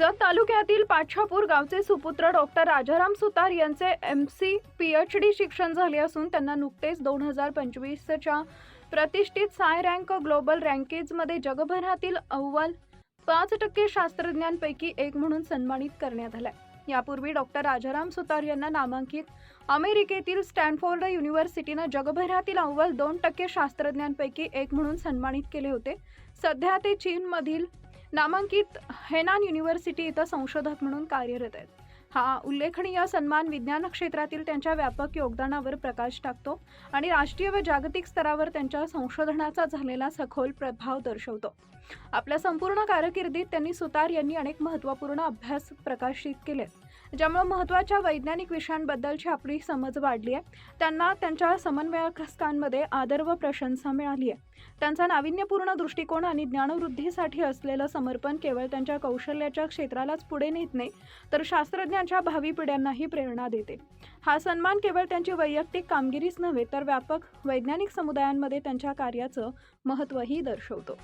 जत तालुक्यातील पाछापूर गावचे सुपुत्र डॉक्टर राजाराम सुतार यांचे MC PhD शिक्षण झाले असून त्यांना नुकतेच 2025च्या प्रतिष्ठित साय रँक ग्लोबल रँकेजमध्ये जगभरातील अव्वल 5% शास्त्रज्ञांपैकी एक म्हणून सन्मानित करण्यात आले। यापूर्वी डॉक्टर राजाराम सुतार यांना नामांकित अमेरिकेतील स्टॅनफोर्ड युनिव्हर्सिटीने जगभरातील अव्वल 2% शास्त्रज्ञांपैकी एक म्हणून सन्मानित केले होते। सध्या ते चीनमधील नामांकित हेनान युनिव्हर्सिटी इथं संशोधक म्हणून कार्यरत आहेत। हा उल्लेखनीय सन्मान विज्ञान क्षेत्रातील त्यांच्या व्यापक योगदानावर प्रकाश टाकतो आणि राष्ट्रीय व जागतिक स्तरावर त्यांच्या संशोधनाचा झालेला सखोल प्रभाव दर्शवतो। आपल्या संपूर्ण कारकिर्दीत त्यांनी सुतार यांनी अनेक महत्त्वपूर्ण अभ्यास प्रकाशित केले, ज्यामुळे महत्त्वाच्या वैज्ञानिक विषयांबद्दलची आपली समज वाढली आहे। त्यांना त्यांच्या समन्वयकांमध्ये आदर व प्रशंसा मिळाली आहे। त्यांचा नाविन्यपूर्ण दृष्टिकोन आणि ज्ञानवृद्धीसाठी असलेलं समर्पण केवळ त्यांच्या कौशल्याच्या क्षेत्रालाच पुढे नेत नाही, तर शास्त्रज्ञांच्या भावी पिढ्यांनाही प्रेरणा देते। हा सन्मान केवळ त्यांची वैयक्तिक कामगिरीच नव्हे, तर व्यापक वैज्ञानिक समुदायांमध्ये त्यांच्या कार्याचं महत्त्वही दर्शवतो।